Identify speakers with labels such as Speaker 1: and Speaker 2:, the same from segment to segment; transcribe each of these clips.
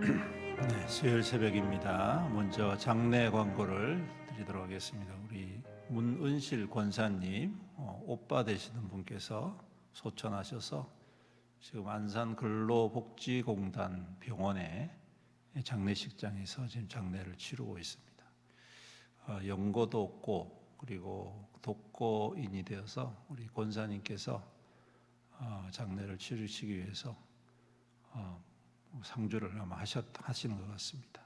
Speaker 1: 네, 수요일 새벽입니다. 먼저 장례 광고를 드리도록 하겠습니다. 우리 문은실 권사님 오빠 되시는 분께서 소천하셔서 지금 안산 근로복지공단 병원의 장례식장에서 지금 장례를 치르고 있습니다. 연고도 없고 그리고 독거인이 되어서 우리 권사님께서 장례를 치르시기 위해서 상주를 아마 하시는 것 같습니다.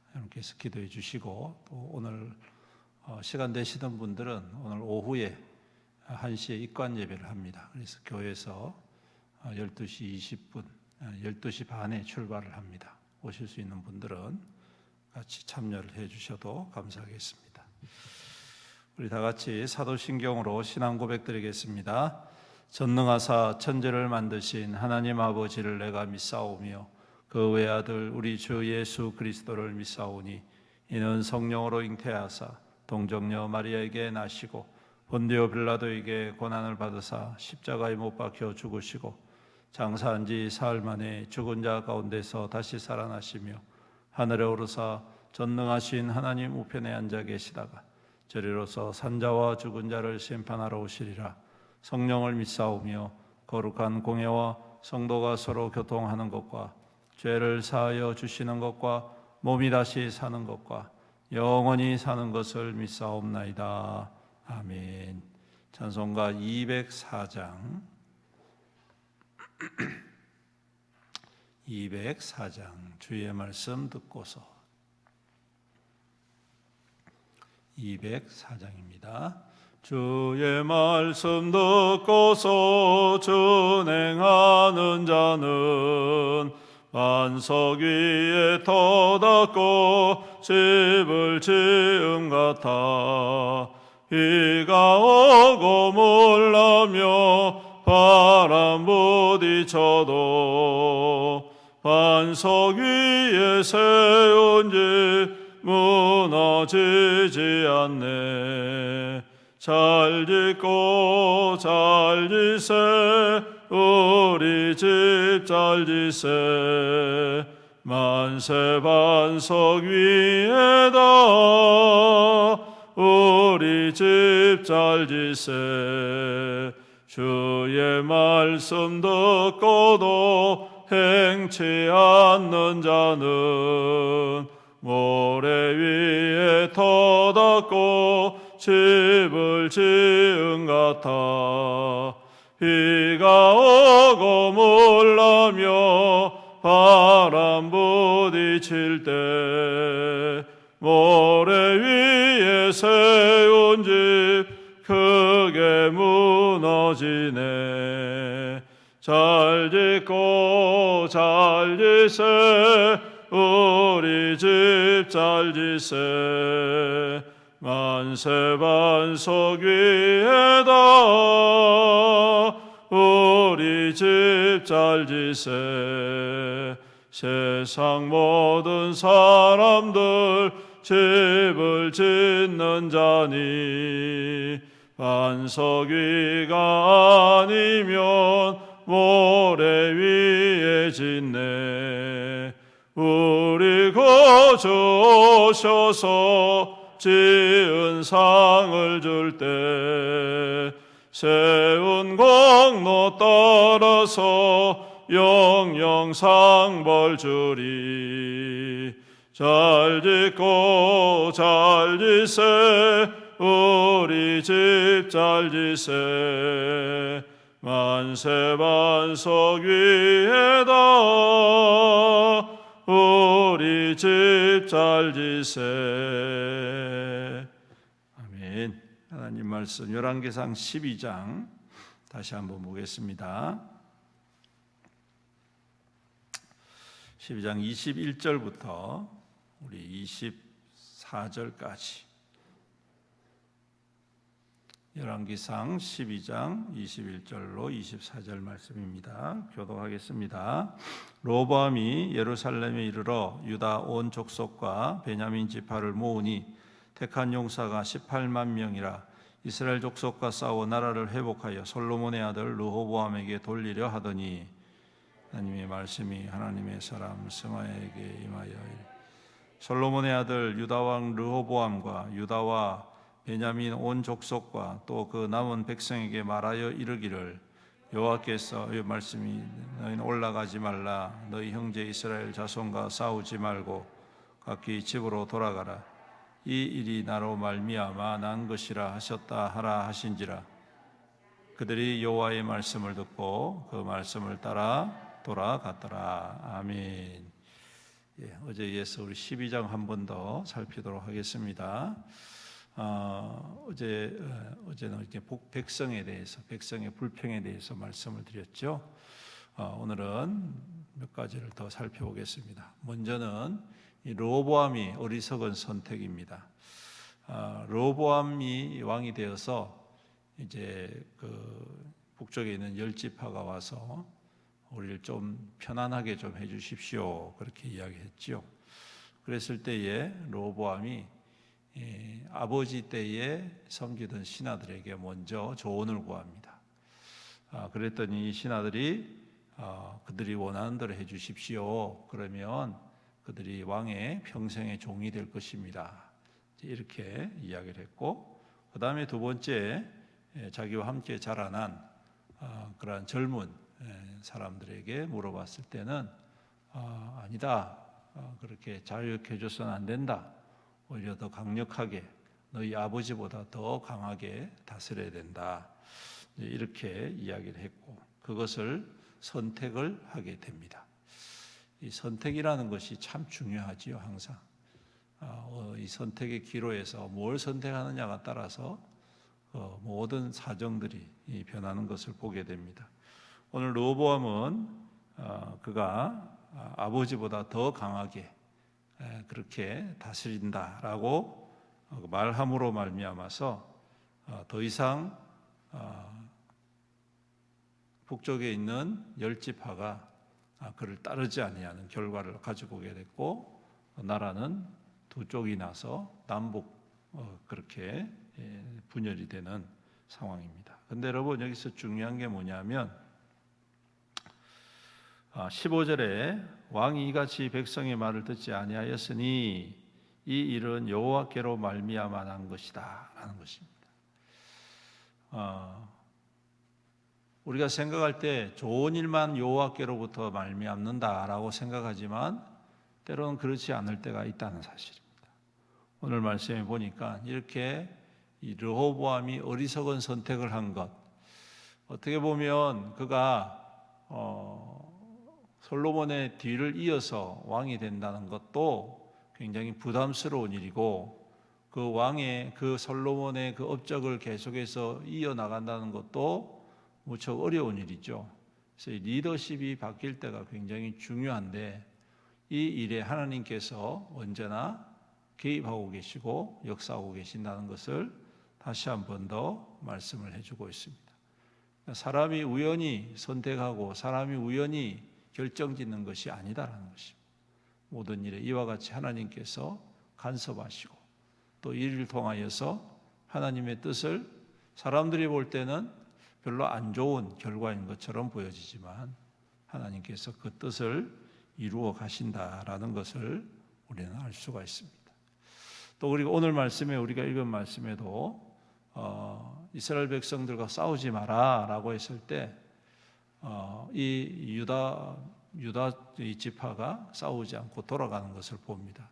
Speaker 1: 여러분께서 기도해 주시고, 또 오늘 시간 되시던 분들은 오늘 오후에 1시에 입관 예배를 합니다. 그래서 교회에서 12시 20분, 12시 반에 출발을 합니다. 오실 수 있는 분들은 같이 참여를 해 주셔도 감사하겠습니다. 우리 다 같이 사도신경으로 신앙 고백 드리겠습니다. 전능하사 천지를 만드신 하나님 아버지를 내가 믿사오며 그 외아들 우리 주 예수 그리스도를 믿사오니 이는 성령으로 잉태하사 동정녀 마리아에게 나시고 본디오 빌라도에게 고난을 받으사 십자가에 못 박혀 죽으시고 장사한 지 사흘 만에 죽은 자 가운데서 다시 살아나시며 하늘에 오르사 전능하신 하나님 우편에 앉아 계시다가 저리로서 산자와 죽은 자를 심판하러 오시리라. 성령을 믿사오며 거룩한 공예와 성도가 서로 교통하는 것과 죄를 사하여 주시는 것과 몸이 다시 사는 것과 영원히 사는 것을 믿사옵나이다. 아멘. 찬송가 204장 204장 주의 말씀 듣고서 204장입니다. 주의 말씀 듣고서 준행하는 자는 반석 위에 터닫고 집을 지은 같아 비가 오고 물나며 바람 부딪혀도 반석 위에 세운 집 무너지지 않네. 잘 짓고 잘 지세 우리 집 잘 지세 만세 반석 위에다 우리 집 잘 지세 주의 말씀 듣고도 행치 않는 자는 모래 위에 터닫고 집을 지은 같아 비가 오고 물나며 바람 부딪힐 때 모래 위에 세운 집 크게 무너지네. 잘 짓고 잘 지세 우리 집 잘 지세 만세 반석 위에다 우리 집 잘 지세 세상 모든 사람들 집을 짓는 자니 반석 위가 아니면 모래 위에 짓네. 우리 구주 오셔서 지은 상을 줄 때 세운 공로 따라서 영영 상벌 주리. 잘 짓고 잘 지세 우리 집 잘 지세 만세 반석 위에다 우리 집 잘 지세. 아멘. 하나님 말씀 열왕기상 12장 다시 한번 보겠습니다. 12장 21절부터 우리 24절까지 열왕기상 12장 21절로 24절 말씀입니다. 교독하겠습니다. 로보암이 예루살렘에 이르러 유다 온 족속과 베냐민 지파를 모으니 택한 용사가 18만 명이라. 이스라엘 족속과 싸워 나라를 회복하여 솔로몬의 아들 르호보암에게 돌리려 하더니 하나님의 말씀이 하나님의 사람 스마야에게 임하여 솔로몬의 아들 유다 왕 르호보암과 유다와 베냐민 온 족속과 또 그 남은 백성에게 말하여 이르기를 여호와께서 이 말씀이 너희는 올라가지 말라 너희 형제 이스라엘 자손과 싸우지 말고 각기 집으로 돌아가라 이 일이 나로 말미암아 난 것이라 하셨다 하라 하신지라. 그들이 여호와의 말씀을 듣고 그 말씀을 따라 돌아갔더라. 아멘. 어제에 이어서 우리 12장 한 번 더 살피도록 하겠습니다. 어제는 이렇게 백성에 대해서, 백성의 불평에 대해서 말씀을 드렸죠. 오늘은 몇 가지를 더 살펴보겠습니다. 먼저는 이 르호보암이 어리석은 선택입니다. 르호보암이 왕이 되어서 이제 그 북쪽에 있는 10지파가 와서 우리를 좀 편안하게 좀 해주십시오. 그렇게 이야기했지요. 그랬을 때에 르호보암이 아버지 때에 섬기던 신하들에게 먼저 조언을 구합니다. 그랬더니 이 신하들이 그들이 원하는 대로 해주십시오. 그러면 그들이 왕의 평생의 종이 될 것입니다. 이렇게 이야기를 했고, 그 다음에 두 번째 자기와 함께 자라난 그러한 젊은 사람들에게 물어봤을 때는 아니다. 그렇게 자유케해줘서는 안 된다. 오히려 더 강력하게 너희 아버지보다 더 강하게 다스려야 된다. 이렇게 이야기를 했고 그것을 선택을 하게 됩니다. 이 선택이라는 것이 참 중요하지요. 항상 이 선택의 기로에서 뭘 선택하느냐가 따라서 모든 사정들이 변하는 것을 보게 됩니다. 오늘 르호보암은 그가 아버지보다 더 강하게 그렇게 다스린다라고 말함으로 말미암아서 더 이상 북쪽에 있는 10지파가 그를 따르지 아니하는 결과를 가지고 오게 됐고 나라는 두 쪽이 나서 남북 그렇게 분열이 되는 상황입니다. 그런데 여러분 여기서 중요한 게 뭐냐면 15절에 왕이 이같이 백성의 말을 듣지 아니하였으니 이 일은 여호와께로 말미암아 난 것이다 라는 것입니다. 우리가 생각할 때 좋은 일만 여호와께로부터 말미암는다라고 생각하지만 때로는 그렇지 않을 때가 있다는 사실입니다. 오늘 말씀에 보니까 이렇게 이 르호보암이 어리석은 선택을 한 것, 어떻게 보면 그가 솔로몬의 뒤를 이어서 왕이 된다는 것도 굉장히 부담스러운 일이고 그 왕의 그 솔로몬의 그 업적을 계속해서 이어나간다는 것도 무척 어려운 일이죠. 그래서 리더십이 바뀔 때가 굉장히 중요한데 이 일에 하나님께서 언제나 개입하고 계시고 역사하고 계신다는 것을 다시 한 번 더 말씀을 해주고 있습니다. 사람이 우연히 선택하고 사람이 우연히 결정짓는 것이 아니다라는 것입니다. 모든 일에 이와 같이 하나님께서 간섭하시고 또 이를 통하여서 하나님의 뜻을 사람들이 볼 때는 별로 안 좋은 결과인 것처럼 보여지지만 하나님께서 그 뜻을 이루어 가신다라는 것을 우리는 알 수가 있습니다. 또 우리가 오늘 말씀에 우리가 읽은 말씀에도 이스라엘 백성들과 싸우지 마라라고 했을 때 이 유다 이 지파가 싸우지 않고 돌아가는 것을 봅니다.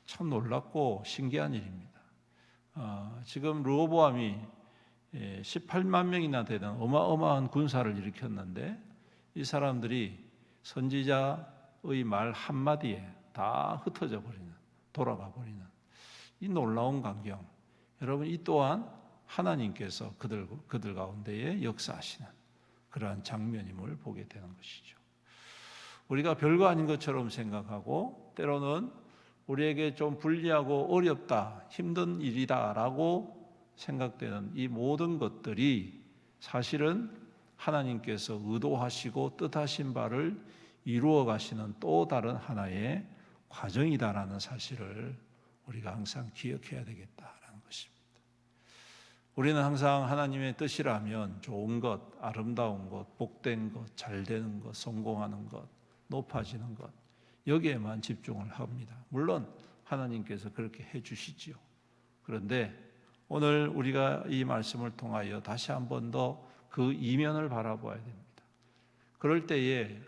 Speaker 1: 참 놀랍고 신기한 일입니다. 지금 르호보암이 18만 명이나 되는 어마어마한 군사를 일으켰는데 이 사람들이 선지자의 말 한마디에 다 흩어져 버리는, 돌아가 버리는 이 놀라운 광경. 여러분 이 또한 하나님께서 그들 가운데에 역사하시는 그러한 장면임을 보게 되는 것이죠. 우리가 별거 아닌 것처럼 생각하고 때로는 우리에게 좀 불리하고 어렵다, 힘든 일이다라고 생각되는 이 모든 것들이 사실은 하나님께서 의도하시고 뜻하신 바를 이루어 가시는 또 다른 하나의 과정이다라는 사실을 우리가 항상 기억해야 되겠다라는 것입니다. 우리는 항상 하나님의 뜻이라면 좋은 것, 아름다운 것, 복된 것, 잘 되는 것, 성공하는 것, 높아지는 것, 여기에만 집중을 합니다. 물론 하나님께서 그렇게 해주시지요. 그런데 오늘 우리가 이 말씀을 통하여 다시 한 번 더 그 이면을 바라봐야 됩니다. 그럴 때에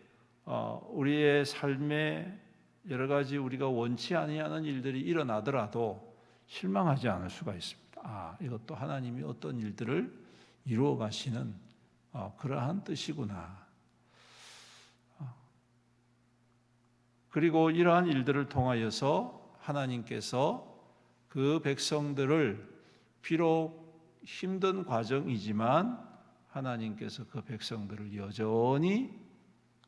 Speaker 1: 우리의 삶에 여러 가지 우리가 원치 아니하는 일들이 일어나더라도 실망하지 않을 수가 있습니다. 이것도 하나님이 어떤 일들을 이루어 가시는 그러한 뜻이구나. 그리고 이러한 일들을 통하여서 하나님께서 그 백성들을 비록 힘든 과정이지만 하나님께서 그 백성들을 여전히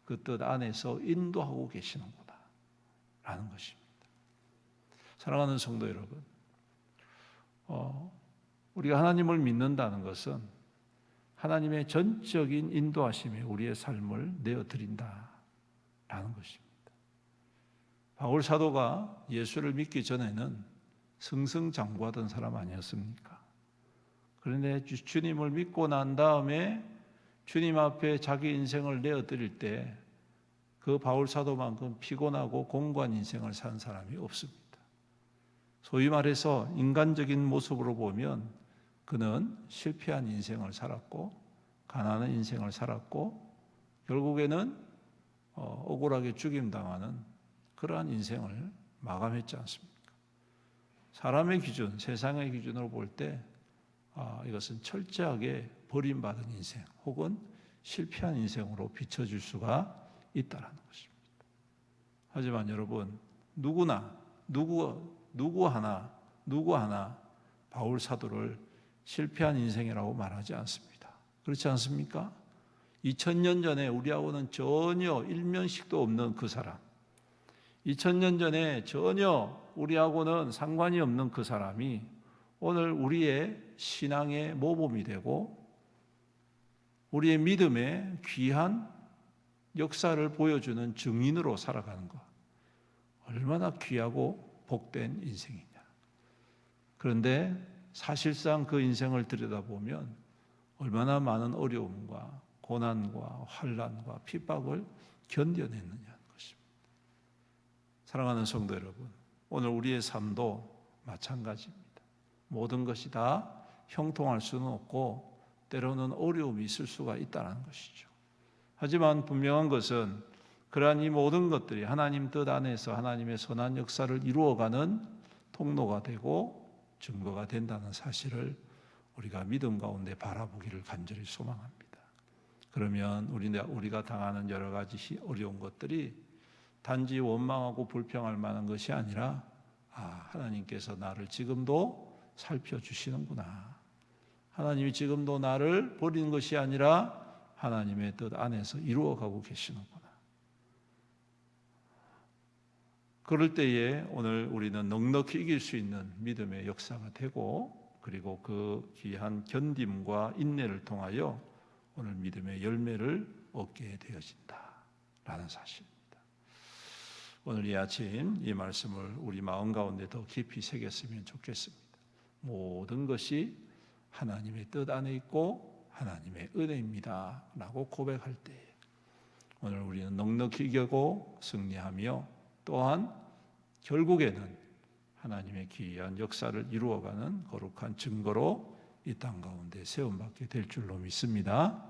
Speaker 1: 그 뜻 안에서 인도하고 계시는구나 라는 것입니다. 사랑하는 성도 여러분, 우리가 하나님을 믿는다는 것은 하나님의 전적인 인도하심에 우리의 삶을 내어드린다라는 것입니다. 바울 사도가 예수를 믿기 전에는 승승장구하던 사람 아니었습니까? 그런데 주님을 믿고 난 다음에 주님 앞에 자기 인생을 내어드릴 때 그 바울 사도만큼 피곤하고 공고한 인생을 산 사람이 없습니다. 소위 말해서 인간적인 모습으로 보면 그는 실패한 인생을 살았고 가난한 인생을 살았고 결국에는 억울하게 죽임당하는 그러한 인생을 마감했지 않습니까? 사람의 기준, 세상의 기준으로 볼 때 이것은 철저하게 버림받은 인생 혹은 실패한 인생으로 비춰질 수가 있다는 것입니다. 하지만 여러분, 누구 하나 바울 사도를 실패한 인생이라고 말하지 않습니다. 그렇지 않습니까? 2000년 전에 우리하고는 전혀 일면식도 없는 그 사람, 2000년 전에 전혀 우리하고는 상관이 없는 그 사람이 오늘 우리의 신앙의 모범이 되고 우리의 믿음의 귀한 역사를 보여주는 증인으로 살아가는 것, 얼마나 귀하고 복된 인생이냐. 그런데 사실상 그 인생을 들여다보면 얼마나 많은 어려움과 고난과 환난과 핍박을 견뎌냈느냐는 것입니다. 사랑하는 성도 여러분, 오늘 우리의 삶도 마찬가지입니다. 모든 것이 다 형통할 수는 없고 때로는 어려움이 있을 수가 있다는 것이죠. 하지만 분명한 것은 그러한 이 모든 것들이 하나님 뜻 안에서 하나님의 선한 역사를 이루어가는 통로가 되고 증거가 된다는 사실을 우리가 믿음 가운데 바라보기를 간절히 소망합니다. 그러면 우리가 당하는 여러 가지 어려운 것들이 단지 원망하고 불평할 만한 것이 아니라 하나님께서 나를 지금도 살펴주시는구나. 하나님이 지금도 나를 버리는 것이 아니라 하나님의 뜻 안에서 이루어가고 계시는구나. 그럴 때에 오늘 우리는 넉넉히 이길 수 있는 믿음의 역사가 되고 그리고 그 귀한 견딤과 인내를 통하여 오늘 믿음의 열매를 얻게 되어진다라는 사실입니다. 오늘 이 아침 이 말씀을 우리 마음 가운데 더 깊이 새겼으면 좋겠습니다. 모든 것이 하나님의 뜻 안에 있고 하나님의 은혜입니다 라고 고백할 때 오늘 우리는 넉넉히 이기고 승리하며 또한 결국에는 하나님의 귀한 역사를 이루어가는 거룩한 증거로 이 땅 가운데 세움받게 될 줄로 믿습니다.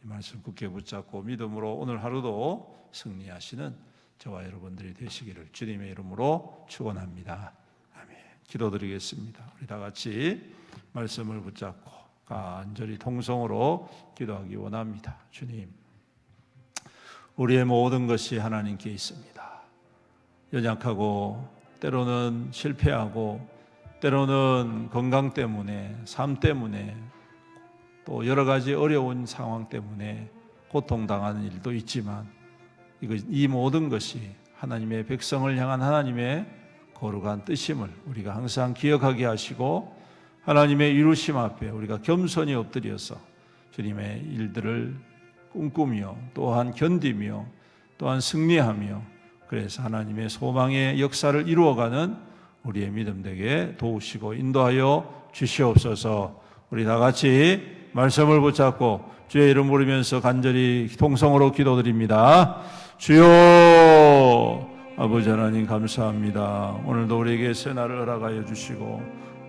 Speaker 1: 이 말씀 굳게 붙잡고 믿음으로 오늘 하루도 승리하시는 저와 여러분들이 되시기를 주님의 이름으로 축원합니다. 아멘. 기도드리겠습니다. 우리 다 같이 말씀을 붙잡고 간절히 통성으로 기도하기 원합니다. 주님, 우리의 모든 것이 하나님께 있습니다. 연약하고 때로는 실패하고 때로는 건강 때문에 삶 때문에 또 여러 가지 어려운 상황 때문에 고통당하는 일도 있지만 이 모든 것이 하나님의 백성을 향한 하나님의 거룩한 뜻임을 우리가 항상 기억하게 하시고 하나님의 이루심 앞에 우리가 겸손히 엎드려서 주님의 일들을 꿈꾸며 또한 견디며 또한 승리하며 그래서 하나님의 소망의 역사를 이루어가는 우리의 믿음 되게 도우시고 인도하여 주시옵소서. 우리 다 같이 말씀을 붙잡고 주의 이름 부르면서 간절히 통성으로 기도드립니다. 주여, 아버지 하나님 감사합니다. 오늘도 우리에게 새 날을 허락하여 주시고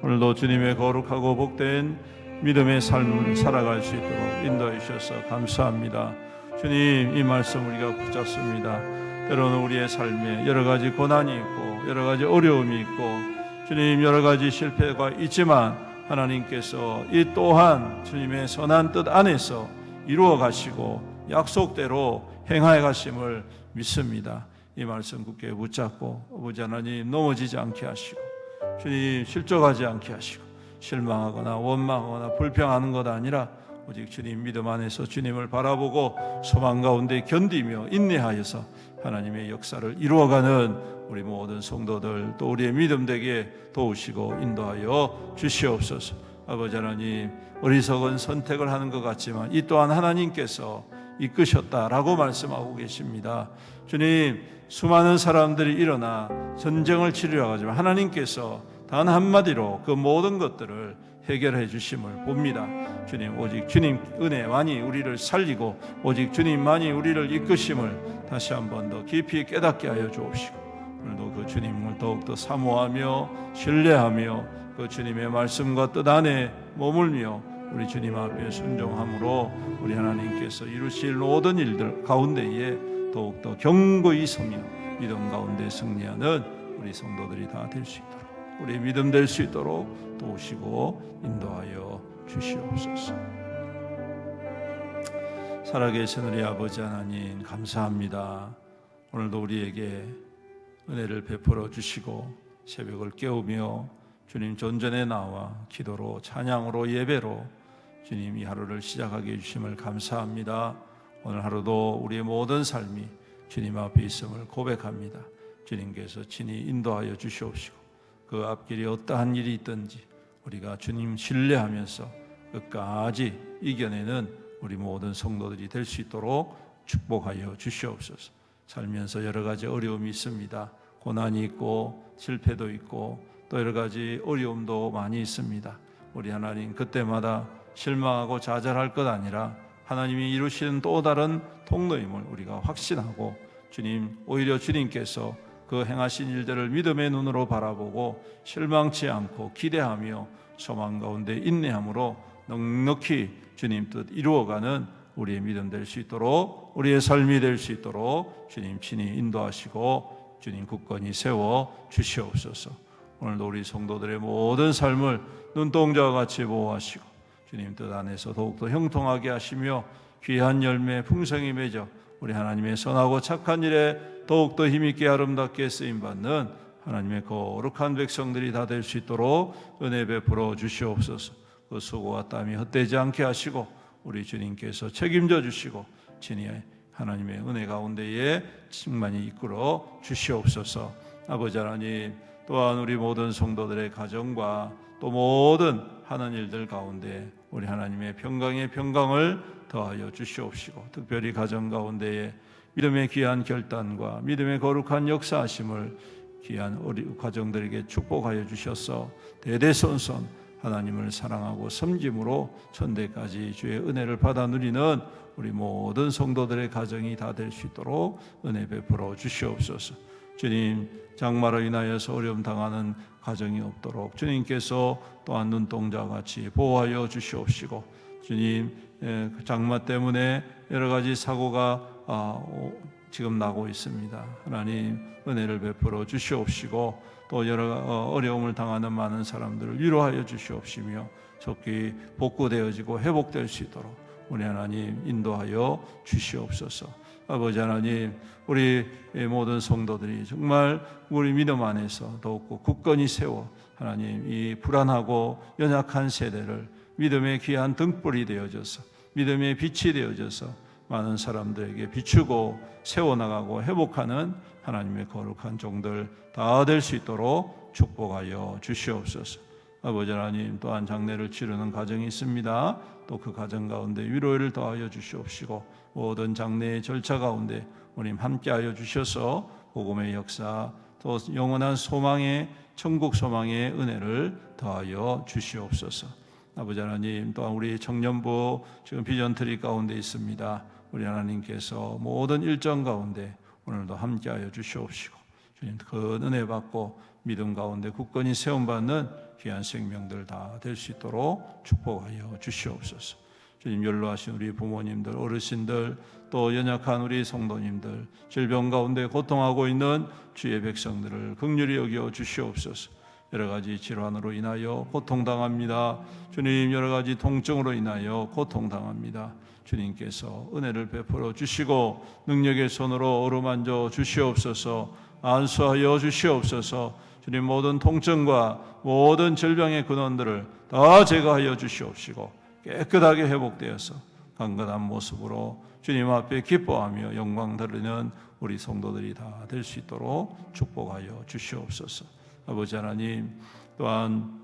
Speaker 1: 오늘도 주님의 거룩하고 복된 믿음의 삶을 살아갈 수 있도록 인도해 주셔서 감사합니다. 주님, 이 말씀 우리가 붙잡습니다. 때로는 우리의 삶에 여러 가지 고난이 있고 여러 가지 어려움이 있고 주님 여러 가지 실패가 있지만 하나님께서 이 또한 주님의 선한 뜻 안에서 이루어 가시고 약속대로 행하여 가심을 믿습니다. 이 말씀 굳게 붙잡고 아버지 하나님 넘어지지 않게 하시고 주님 실족하지 않게 하시고 실망하거나 원망하거나 불평하는 것 아니라 오직 주님 믿음 안에서 주님을 바라보고 소망 가운데 견디며 인내하여서 하나님의 역사를 이루어가는 우리 모든 성도들 또 우리의 믿음 되게 도우시고 인도하여 주시옵소서. 아버지 하나님, 어리석은 선택을 하는 것 같지만 이 또한 하나님께서 이끄셨다라고 말씀하고 계십니다. 주님, 수많은 사람들이 일어나 전쟁을 치르려 하지만 하나님께서 단 한마디로 그 모든 것들을 해결해 주심을 봅니다. 주님, 오직 주님 은혜만이 우리를 살리고 오직 주님만이 우리를 이끄심을 다시 한 번 더 깊이 깨닫게 하여 주옵시고 오늘도 그 주님을 더욱더 사모하며 신뢰하며 그 주님의 말씀과 뜻 안에 머물며 우리 주님 앞에 순종함으로 우리 하나님께서 이루실 모든 일들 가운데에 더욱더 견고히 서며 믿음 가운데 승리하는 우리 성도들이 다 될 수 있도록 우리 믿음 될 수 있도록 도우시고 인도하여 주시옵소서. 살아계신 우리 아버지 하나님 감사합니다. 오늘도 우리에게 은혜를 베풀어 주시고 새벽을 깨우며 주님 존전에 나와 기도로 찬양으로 예배로 주님 이 하루를 시작하게 해주심을 감사합니다. 오늘 하루도 우리의 모든 삶이 주님 앞에 있음을 고백합니다. 주님께서 친히 인도하여 주시옵시고 그 앞길이 어떠한 일이 있든지 우리가 주님 신뢰하면서 끝까지 이겨내는 우리 모든 성도들이 될 수 있도록 축복하여 주시옵소서. 살면서 여러 가지 어려움이 있습니다. 고난이 있고 실패도 있고 또 여러 가지 어려움도 많이 있습니다. 우리 하나님 그때마다 실망하고 좌절할 것 아니라 하나님이 이루시는 또 다른 통로임을 우리가 확신하고 주님 오히려 주님께서 그 행하신 일들을 믿음의 눈으로 바라보고 실망치 않고 기대하며 소망 가운데 인내함으로 넉넉히 주님 뜻 이루어가는 우리의 믿음 될 수 있도록 우리의 삶이 될 수 있도록 주님 친히 인도하시고 주님 굳건히 세워 주시옵소서. 오늘도 우리 성도들의 모든 삶을 눈동자와 같이 보호하시고 주님 뜻 안에서 더욱더 형통하게 하시며 귀한 열매 풍성히 맺어 우리 하나님의 선하고 착한 일에 더욱더 힘있게 아름답게 쓰임받는 하나님의 거룩한 백성들이 다 될 수 있도록 은혜 베풀어 주시옵소서. 그 수고와 땀이 헛되지 않게 하시고 우리 주님께서 책임져 주시고 친히 하나님의 은혜 가운데에 충만히 이끌어 주시옵소서. 아버지 하나님 또한 우리 모든 성도들의 가정과 또 모든 하는 일들 가운데 우리 하나님의 평강의 평강을 더하여 주시옵시고 특별히 가정 가운데에 믿음의 귀한 결단과 믿음의 거룩한 역사하심을 귀한 우리 가정들에게 축복하여 주셔서 대대손손 하나님을 사랑하고 섬김으로 천대까지 주의 은혜를 받아 누리는 우리 모든 성도들의 가정이 다 될 수 있도록 은혜 베풀어 주시옵소서. 주님 장마로 인하여서 어려움 당하는 가정이 없도록 주님께서 또한 눈동자와 같이 보호하여 주시옵시고 주님 장마 때문에 여러 가지 사고가 지금 나고 있습니다. 하나님 은혜를 베풀어 주시옵시고 또 여러 어려움을 당하는 많은 사람들을 위로하여 주시옵시며 속히 복구되어지고 회복될 수 있도록 우리 하나님 인도하여 주시옵소서. 아버지 하나님 우리 모든 성도들이 정말 우리 믿음 안에서 더욱더 굳건히 세워 하나님 이 불안하고 연약한 세대를 믿음의 귀한 등불이 되어져서 믿음의 빛이 되어져서 많은 사람들에게 비추고 세워나가고 회복하는 하나님의 거룩한 종들 다 될 수 있도록 축복하여 주시옵소서. 아버지 하나님 또한 장례를 치르는 가정이 있습니다. 또 그 가정 가운데 위로를 더하여 주시옵시고 모든 장례의 절차 가운데 우리 함께하여 주셔서 복음의 역사 또 영원한 소망의 천국 소망의 은혜를 더하여 주시옵소서. 아버지 하나님, 또한 우리 청년부 지금 비전트리 가운데 있습니다. 우리 하나님께서 모든 일정 가운데 오늘도 함께하여 주시옵시고, 주님 그 은혜 받고 믿음 가운데 굳건히 세움받는 귀한 생명들 다 될 수 있도록 축복하여 주시옵소서. 주님, 연로하신 우리 부모님들, 어르신들, 또 연약한 우리 성도님들, 질병 가운데 고통하고 있는 주의 백성들을 긍휼히 여겨 주시옵소서. 여러 가지 질환으로 인하여 고통당합니다. 주님, 여러 가지 통증으로 인하여 고통당합니다. 주님께서 은혜를 베풀어 주시고 능력의 손으로 어루만져 주시옵소서. 안수하여 주시옵소서. 주님, 모든 통증과 모든 질병의 근원들을 다 제거하여 주시옵시고 깨끗하게 회복되어서 강건한 모습으로 주님 앞에 기뻐하며 영광 드리는 우리 성도들이 다 될 수 있도록 축복하여 주시옵소서. 아버지 하나님, 또한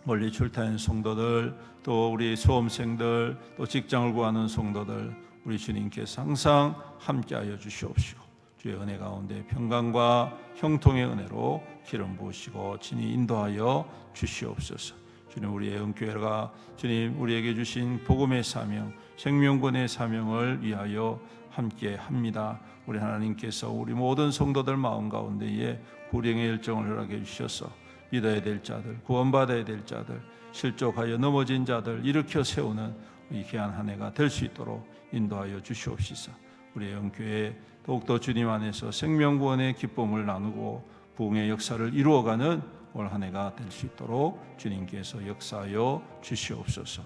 Speaker 1: 멀리 출타한 성도들, 또 우리 수험생들, 또 직장을 구하는 성도들, 우리 주님께서 항상 함께하여 주시옵시고 주의 은혜 가운데 평강과 형통의 은혜로 기름 부으시고 친히 인도하여 주시옵소서. 주님, 우리의 은교회가 주님 우리에게 주신 복음의 사명, 생명권의 사명을 위하여 함께합니다. 우리 하나님께서 우리 모든 성도들 마음 가운데에 구령의 일정을 허락해 주셔서 믿어야 될 자들, 구원받아야 될 자들, 실족하여 넘어진 자들 일으켜 세우는 이 귀한 한 해가 될 수 있도록 인도하여 주시옵시서. 우리의 영교회 더욱더 주님 안에서 생명구원의 기쁨을 나누고 부흥의 역사를 이루어가는 올 한 해가 될 수 있도록 주님께서 역사하여 주시옵소서.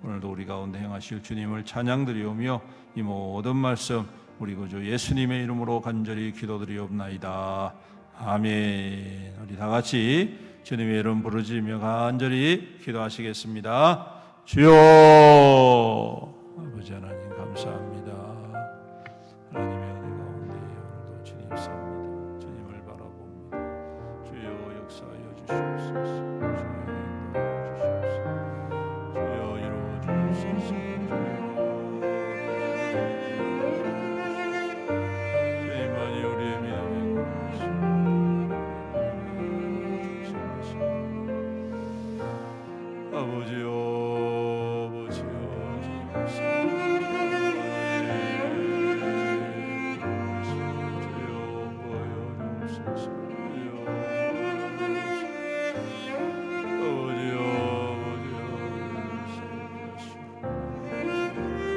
Speaker 1: 오늘도 우리 가운데 행하실 주님을 찬양드리오며 이 모든 말씀 우리 구주 예수님의 이름으로 간절히 기도드리옵나이다. 아멘. 우리 다 같이 주님의 이름 부르짖으며 간절히 기도하시겠습니다. 주여. 아버지 하나님 감사합니다. 하나님의 은혜 가운데 오늘도 주님 쌉니다. 주님을 바라봅니다. 주여 역사하여 주시옵소서. 주여 이루어 주시옵소서. 주님만이 우리의 믿음의 아버지요. 주여 보여 주옵소서.